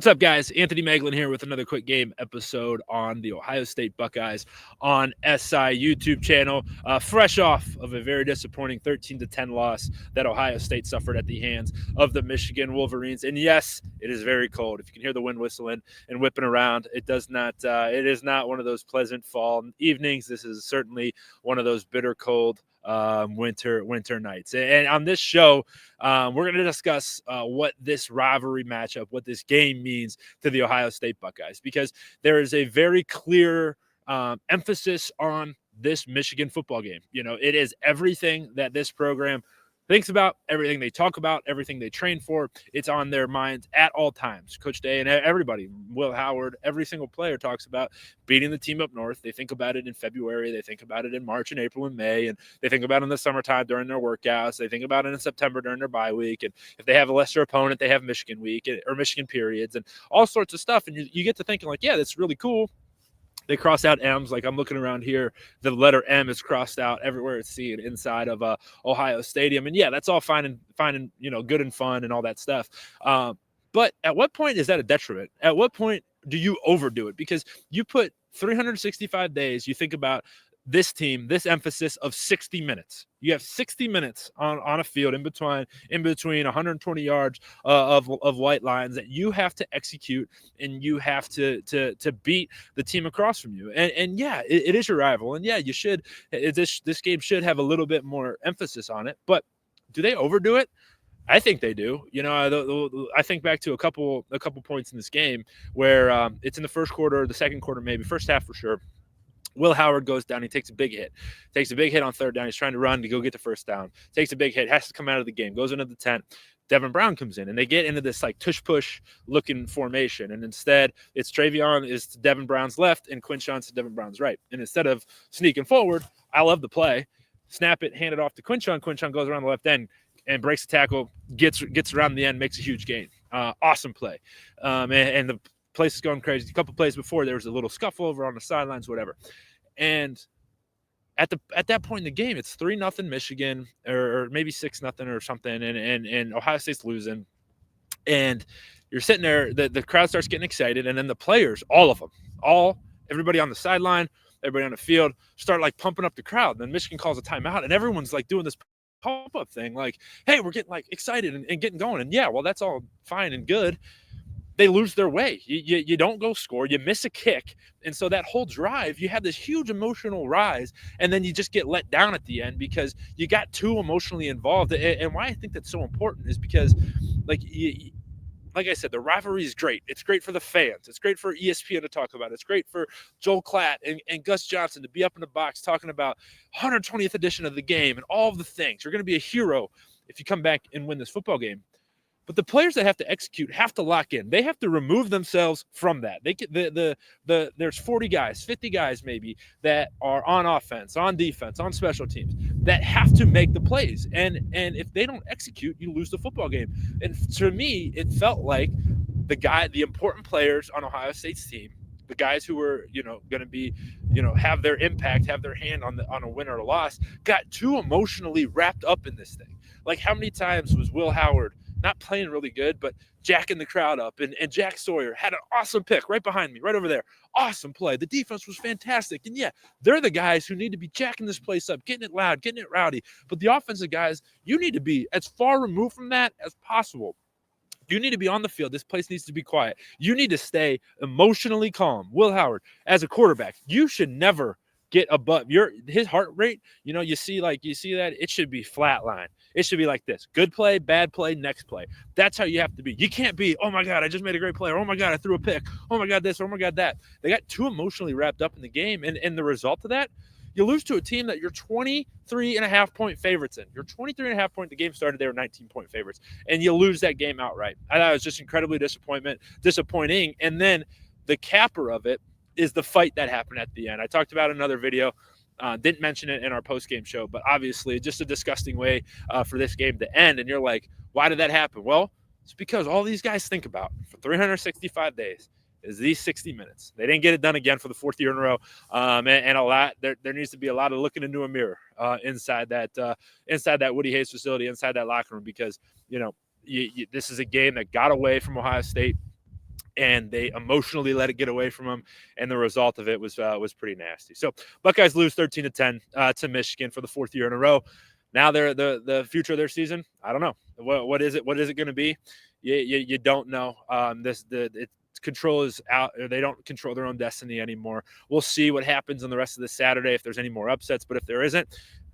What's up, guys? Anthony Moeglin here with another quick game episode on the Ohio State Buckeyes on SI YouTube channel. Fresh off of a very disappointing 13-10 loss that Ohio State suffered at the hands of the Michigan Wolverines. And yes, it is very cold. If you can hear the wind whistling and whipping around, it is not one of those pleasant fall evenings. This is certainly one of those bitter cold winter nights. And on this show, we're going to discuss what this rivalry matchup, what this game means to the Ohio State Buckeyes, because there is a very clear emphasis on this Michigan football game. You know, it is everything that this program thinks about, everything they talk about, everything they train for. It's on their minds at all times. Coach Day and everybody, Will Howard, every single player talks about beating the team up north. They think about it in February. They think about it in March and April and May. And they think about it in the summertime during their workouts. They think about it in September during their bye week. And if they have a lesser opponent, they have Michigan week or Michigan periods and all sorts of stuff. And you get to thinking like, yeah, that's really cool. They cross out M's. Like I'm looking around here, the letter M is crossed out everywhere it's seen inside of Ohio Stadium. And yeah, that's all fine and good and fun and all that stuff. But at what point is that a detriment? At what point do you overdo it? Because you put 365 days, you think about this team, this emphasis of 60 minutes. You have 60 minutes on a field in between 120 yards of white lines that you have to execute, and you have to beat the team across from you. And yeah, it is your rival, and yeah, you should. This game should have a little bit more emphasis on it. But do they overdo it? I think they do. You know, I think back to a couple points in this game where it's in the first quarter, the second quarter, maybe first half for sure. Will Howard goes down. He takes a big hit. On third down. He's trying to run to go get the first down. Takes a big hit. Has to come out of the game. Goes into the tent. Devin Brown comes in, and they get into this like tush-push looking formation. And instead, it's Travion is to Devin Brown's left and Quinshon's to Devin Brown's right. And instead of sneaking forward, I love the play. Snap it, hand it off to Quinshon. Quinshon goes around the left end and breaks the tackle, gets around the end, makes a huge gain. Awesome play. And the place is going crazy. A couple plays before, there was a little scuffle over on the sidelines, whatever. And at that point in the game, it's 3-0 Michigan, or maybe 6-0 or something, and Ohio State's losing. And you're sitting there, the crowd starts getting excited, and then the players, all of them, everybody on the sideline, everybody on the field, start like pumping up the crowd. And then Michigan calls a timeout, and everyone's like doing this pump-up thing, like, hey, we're getting like excited and getting going. And yeah, well, that's all fine and good. They lose their way. You don't go score. You miss a kick. And so that whole drive, you have this huge emotional rise, and then you just get let down at the end because you got too emotionally involved. And why I think that's so important is because, like I said, the rivalry is great. It's great for the fans. It's great for ESPN to talk about. It's great for Joel Klatt and Gus Johnson to be up in the box talking about 120th edition of the game and all of the things. You're going to be a hero if you come back and win this football game. But the players that have to execute have to lock in. They have to remove themselves from that. They there's 40 guys, 50 guys maybe that are on offense, on defense, on special teams that have to make the plays. And if they don't execute, you lose the football game. And to me, it felt like the important players on Ohio State's team, the guys who were, going to be, have their impact, have their hand on a win or a loss, got too emotionally wrapped up in this thing. Like, how many times was Will Howard not playing really good, but jacking the crowd up? And Jack Sawyer had an awesome pick right behind me, right over there. Awesome play. The defense was fantastic. And yeah, they're the guys who need to be jacking this place up, getting it loud, getting it rowdy. But the offensive guys, you need to be as far removed from that as possible. You need to be on the field. This place needs to be quiet. You need to stay emotionally calm. Will Howard, as a quarterback, you should never get above his heart rate. You see that it should be flatline. It should be like this: good play, bad play, next play. That's how you have to be. You can't be, oh my God, I just made a great play, or oh my God, I threw a pick, oh my God, this, oh my God, that. They got too emotionally wrapped up in the game, and the result of that, you lose to a team that you're 23.5-point favorites in. You're 23.5 point. The game started, they were 19-point favorites, and you lose that game outright. I thought it was just incredibly disappointing. And then the capper of it is the fight that happened at the end. I talked about another video. Didn't mention it in our post-game show, but obviously just a disgusting way for this game to end. And you're like, why did that happen? Well, it's because all these guys think about for 365 days is these 60 minutes. They didn't get it done again for the fourth year in a row. And a lot, there needs to be a lot of looking into a mirror inside that Woody Hayes facility, inside that locker room, because, this is a game that got away from Ohio State. and they emotionally let it get away from them, and the result of it was pretty nasty. So Buckeyes lose 13-10 to Michigan for the 4th year in a row. Now they're the future of their season. I don't know. What is it? What is it going to be? You don't know. Control is out, or they don't control their own destiny anymore. We'll see what happens on the rest of this Saturday if there's any more upsets, but if there isn't,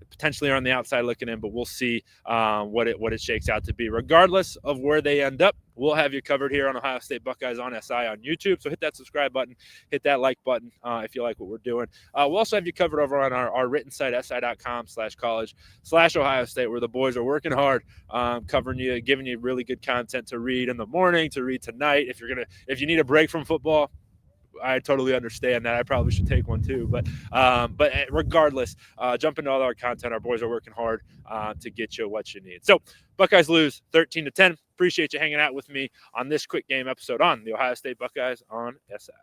potentially are on the outside looking in, but we'll see what it shakes out to be. Regardless of where they end up, we'll have you covered here on Ohio State Buckeyes on SI on YouTube. So hit that subscribe button, hit that like button if you like what we're doing. We'll also have you covered over on our written site, si.com/college/Ohio State, where the boys are working hard, covering you, giving you really good content to read in the morning, to read tonight. If you need a break from football, I totally understand that. I probably should take one too. But regardless, jump into all our content. Our boys are working hard to get you what you need. So Buckeyes lose 13-10. Appreciate you hanging out with me on this quick game episode on the Ohio State Buckeyes on SI.